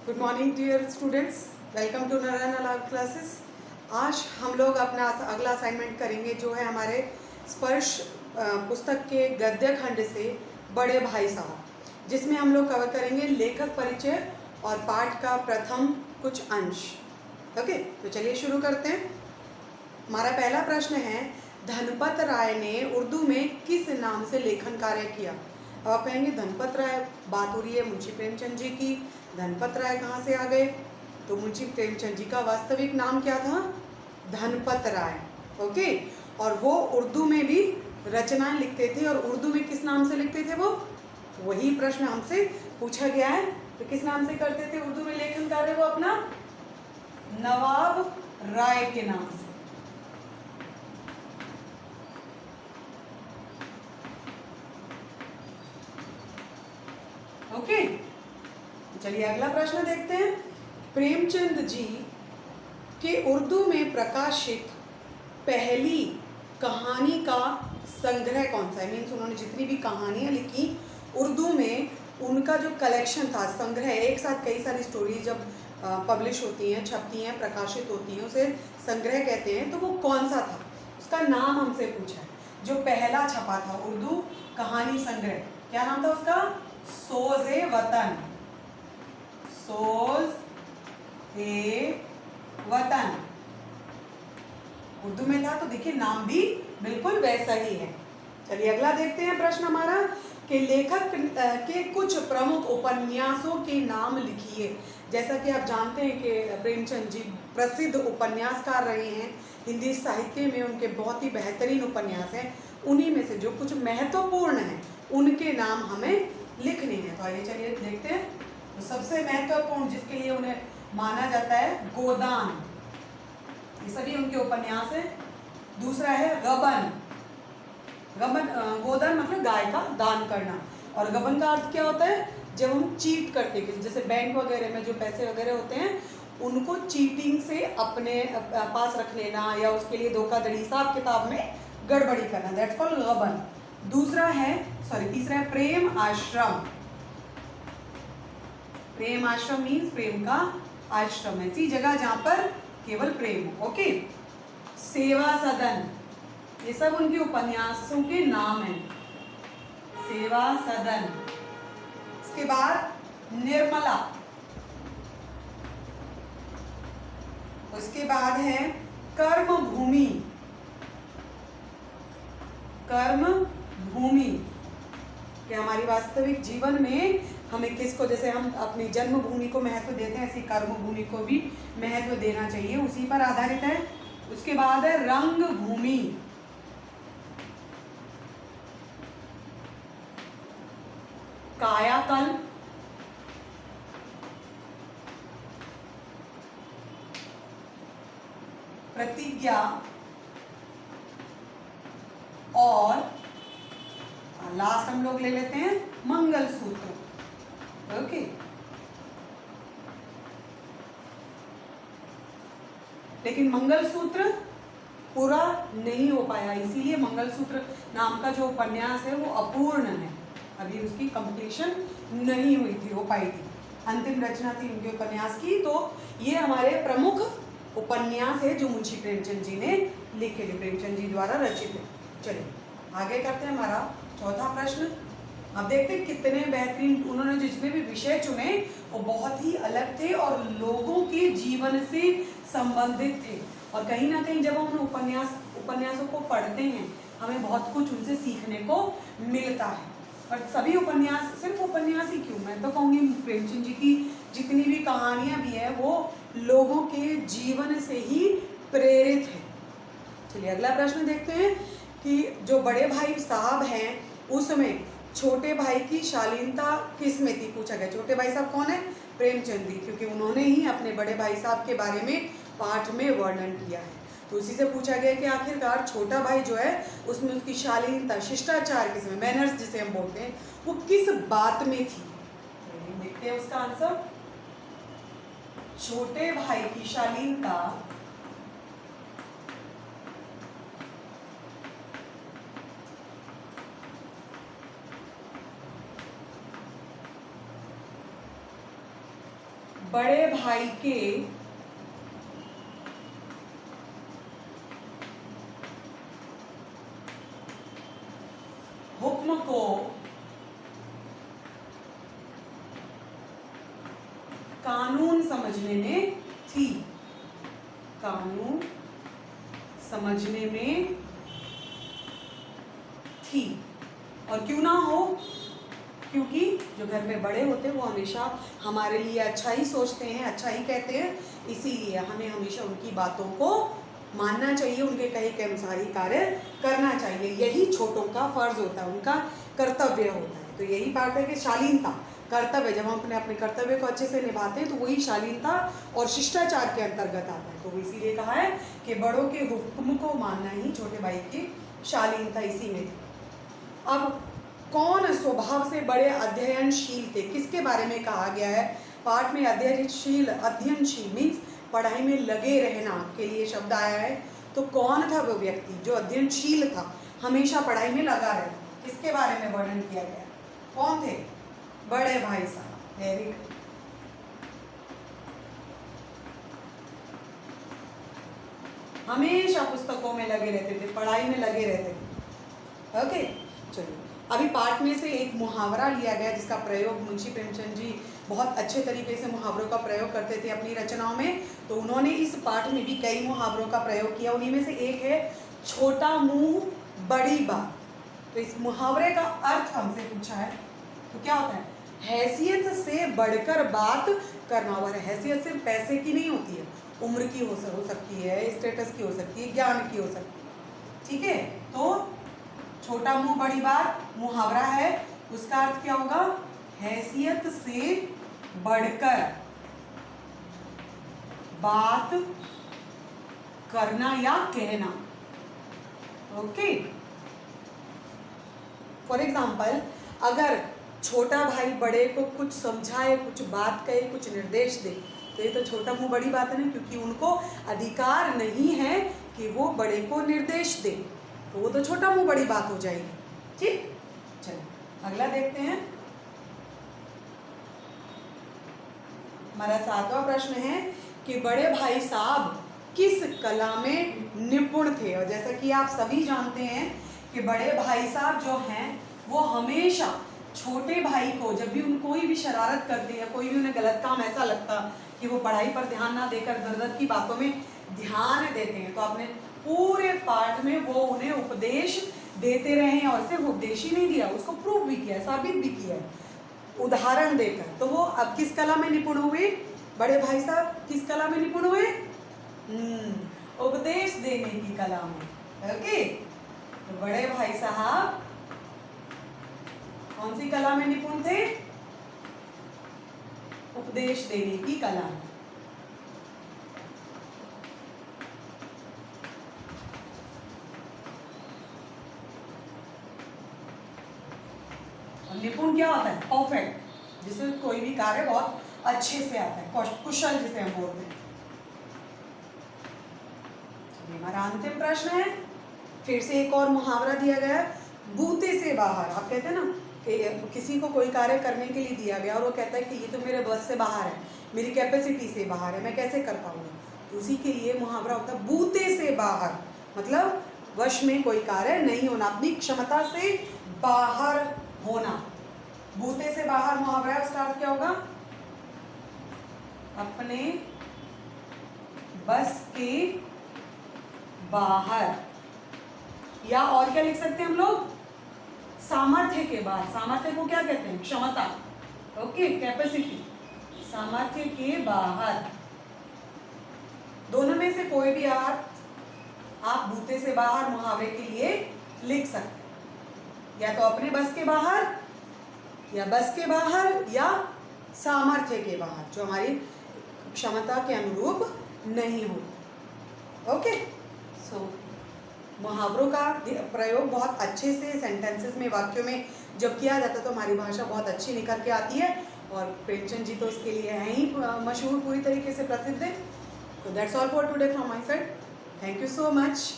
Good morning dear students, welcome to Narayana live classes. आज हम लोग अपना अगला असाइनमेंट करेंगे जो है हमारे स्पर्श पुस्तक के गद्य खंड से बड़े भाई साहब, जिसमें हम लोग कवर करेंगे लेखक परिचय और पाठ का प्रथम कुछ अंश। ओके, तो चलिए शुरू करते हैं। हमारा पहला प्रश्न है, धनपत राय ने उर्दू में किस नाम से लेखन कार्य किया। अब आप कहेंगे धनपत राय, बात हो रही है मुंशी प्रेमचंद जी की। धनपत राय कहाँ से आ गए? तो मुंशी प्रेमचंद जी का वास्तविक नाम क्या था? धनपत राय। ओके, और वो उर्दू में भी रचनाएं लिखते थे। और उर्दू में किस नाम से लिखते थे वो? वही प्रश्न हमसे पूछा गया है। तो किस नाम से करते थे उर्दू में लेखन कार्य वो अपना? नवाब राय के नाम से। ओके, चलिए अगला प्रश्न देखते हैं। प्रेमचंद जी के उर्दू में प्रकाशित पहली कहानी का संग्रह कौन सा है? मीन्स उन्होंने जितनी भी कहानियां लिखी उर्दू में, उनका जो कलेक्शन था, संग्रह, एक साथ कई सारी स्टोरीज जब पब्लिश होती हैं, छपती हैं, प्रकाशित होती हैं, उसे संग्रह कहते हैं। तो वो कौन सा था, उसका नाम हमसे पूछा है। जो पहला छपा था उर्दू कहानी संग्रह, क्या नाम था उसका? सोज़े वतन। सोज़ ए वतन उर्दू में था। तो देखिए नाम भी बिल्कुल वैसा ही है। चलिए अगला देखते हैं प्रश्न हमारा कि लेखक के कुछ प्रमुख उपन्यासों के नाम लिखिए। जैसा कि आप जानते हैं कि प्रेमचंद जी प्रसिद्ध उपन्यासकार रहे हैं। हिंदी साहित्य में उनके बहुत ही बेहतरीन उपन्यास हैं। उन्हीं में से जो कुछ महत्वपूर्ण हैं उनके नाम हमें लिखने हैं। तो आइए चलिए देखते हैं। तो सबसे महत्वपूर्ण जिसके लिए उन्हें माना जाता है, गोदान, ये सभी उनके उपन्यास हैं। दूसरा है गबन। गबन, गोदान मतलब गाय का दान करना। और गबन का अर्थ क्या होता है? जब हम चीट करते हैं, जैसे बैंक वगैरह में जो पैसे वगैरह होते हैं उनको चीटिंग से अपने पास रख लेना, या उसके लिए धोखाधड़ी, हिसाब किताब में गड़बड़ी करना, दैट्स कॉल्ड गबन। तीसरा है प्रेम आश्रम। प्रेम आश्रम मीन्स प्रेम का आश्रम, ऐसी जगह जहां पर केवल प्रेम हो। ओके, सेवा सदन, ये सब उनके उपन्यासों के नाम हैं। सेवा सदन। इसके बाद निर्मला। उसके बाद है कर्म भूमि। कर्म भूमि कि हमारी वास्तविक जीवन में हमें किसको, जैसे हम अपनी जन्मभूमि को महत्व देते हैं, ऐसी कर्म भूमि को भी महत्व देना चाहिए, उसी पर आधारित है। उसके बाद है रंग भूमि। कायाकल्प। प्रतिज्ञा। और लास्ट हम लोग ले लेते हैं मंगलसूत्र। ओके, लेकिन मंगलसूत्र पूरा नहीं हो पाया, इसीलिए मंगलसूत्र नाम का जो उपन्यास है वो अपूर्ण है, अभी उसकी कंप्लीशन नहीं हुई थी, हो पाई थी, अंतिम रचना थी उनके उपन्यास की। तो ये हमारे प्रमुख उपन्यास है जो मुंशी प्रेमचंद जी ने लिखे, जो प्रेमचंद जी द्वारा रचित है। चलिए आगे करते हैं हमारा चौथा प्रश्न। अब देखते हैं कितने बेहतरीन, उन्होंने जितने भी विषय चुने वो बहुत ही अलग थे और लोगों के जीवन से संबंधित थे। और कहीं ना कहीं जब हम उपन्यासों को पढ़ते हैं हमें बहुत कुछ उनसे सीखने को मिलता है। और सभी उपन्यास, सिर्फ उपन्यास ही क्यों, मैं तो कहूँगी प्रेमचंद जी की जितनी भी कहानियाँ भी है वो लोगों के जीवन से ही प्रेरित है। चलिए अगला प्रश्न देखते हैं कि जो बड़े भाई साहब हैं उसमें छोटे भाई की शालीनता किस में थी, पूछा गया। छोटे भाई साहब कौन है? प्रेमचंद जी, क्योंकि उन्होंने ही अपने बड़े भाई साहब के बारे में पाठ में वर्णन किया है। तो उसी से पूछा गया कि आखिरकार छोटा भाई जो है उसमें उसकी शालीनता, शिष्टाचार किस में, मैनर्स जिसे हम बोलते हैं, वो किस बात में थी? देखते हैं उसका आंसर। छोटे भाई की शालीनता बड़े भाई के हुक्म को कानून समझने में थी, कानून समझने में थी। और क्यों ना हो, क्योंकि जो घर में बड़े होते हैं वो हमेशा हमारे लिए अच्छा ही सोचते हैं, अच्छा ही कहते हैं, इसीलिए हमें हमेशा उनकी बातों को मानना चाहिए, उनके कहे के अनुसार ही कार्य करना चाहिए। यही छोटों का फर्ज होता है, उनका कर्तव्य होता है। तो यही बात है कि शालीनता, कर्तव्य, जब हम अपने कर्तव्य को अच्छे से निभाते हैं तो वही शालीनता और शिष्टाचार के अंतर्गत आता है। तो इसीलिए कहा है कि बड़ों के हुक्म को मानना ही छोटे भाई की शालीनता इसी में थी। अब कौन स्वभाव से बड़े अध्ययनशील थे, किसके बारे में कहा गया है पाठ में? अध्ययनशील, अध्ययनशील मीन्स पढ़ाई में लगे रहना के लिए शब्द आया है। तो कौन था वो व्यक्ति जो अध्ययनशील था, हमेशा पढ़ाई में लगा रहे? किसके बारे में वर्णन किया गया? कौन थे? बड़े भाई साहब। Very good. हमेशा पुस्तकों में लगे रहते थे, पढ़ाई में लगे रहते थे। ओके, चलिए अभी पाठ में से एक मुहावरा लिया गया जिसका प्रयोग मुंशी प्रेमचंद जी बहुत अच्छे तरीके से मुहावरों का प्रयोग करते थे अपनी रचनाओं में। तो उन्होंने इस पाठ में भी कई मुहावरों का प्रयोग किया। उन्हीं में से एक है छोटा मुंह बड़ी बात। तो इस मुहावरे का अर्थ हमसे पूछा है, तो क्या होता है? हैसियत से बढ़कर बात करना। और हैसियत सिर्फ पैसे की नहीं होती है, उम्र की हो सकती है, स्टेटस की हो सकती है, ज्ञान की हो सकती है। ठीक है, तो छोटा मुंह बड़ी बात मुहावरा है, उसका अर्थ क्या होगा? हैसियत से बढ़कर बात करना या कहना। ओके, फॉर एग्जाम्पल, अगर छोटा भाई बड़े को कुछ समझाए, कुछ बात कहे, कुछ निर्देश दे, तो ये तो छोटा मुंह बड़ी बात है ना, क्योंकि उनको अधिकार नहीं है कि वो बड़े को निर्देश दे, तो वो तो छोटा मुंह बड़ी बात हो जाएगी। ठीक, चलिए अगला देखते हैं। हमारा 7वां प्रश्न है कि बड़े भाई साहब किस कला में निपुण थे? और जैसा कि आप सभी जानते हैं कि बड़े भाई साहब जो हैं वो हमेशा छोटे भाई को, जब भी उन कोई भी शरारत करते या कोई भी उन्हें गलत काम ऐसा लगता कि वो पढ़ाई पर ध्यान ना देकर दर की बातों में ध्यान देते हैं, तो आपने पूरे पाठ में वो उन्हें उपदेश देते रहे हैं। और सिर्फ उपदेश ही नहीं दिया, उसको प्रूव भी किया, साबित भी किया उदाहरण देकर। तो वो अब किस कला में निपुण हुए? बड़े भाई साहब किस कला में निपुण हुए? उपदेश देने की कला में। ओके, तो बड़े भाई साहब कौन सी कला में निपुण थे? उपदेश देने की कला में। निपुण क्या होता है? परफेक्ट, जिसे कोई भी कार्य बहुत अच्छे से आता है, कुशल जिसे हम बोलते हैं। हमारा अंतिम प्रश्न है, फिर से एक और मुहावरा दिया गया है, बूते से बाहर। आप कहते हैं ना कि किसी को कोई कार्य करने के लिए दिया गया और वो कहता है कि ये तो मेरे बस से बाहर है, मेरी कैपेसिटी से बाहर है, मैं कैसे कर पाऊंगा, तो उसी के लिए मुहावरा होता है बूते से बाहर। मतलब वश में कोई कार्य नहीं होना, अपनी क्षमता से बाहर होना। बूते से बाहर मुहावरा है, उसका अर्थ क्या होगा? अपने बस के बाहर, या और क्या लिख सकते हैं हम लोग? सामर्थ्य के बाहर। सामर्थ्य को क्या कहते हैं? क्षमता। ओके, कैपेसिटी, सामर्थ्य के बाहर। दोनों में से कोई भी अर्थ आप बूते से बाहर मुहावरे के लिए लिख सकते हैं, या तो अपने बस के बाहर, या बस के बाहर, या सामर्थ्य के बाहर, जो हमारी क्षमता के अनुरूप नहीं हो। ओके, सो मुहावरों का प्रयोग बहुत अच्छे से सेंटेंसेस में, वाक्यों में जब किया जाता है तो हमारी भाषा बहुत अच्छी निकल के आती है। और प्रेमचंद जी तो इसके लिए हैं ही मशहूर, पूरी तरीके से प्रसिद्ध है। तो that's all for today from my side. Thank you so much.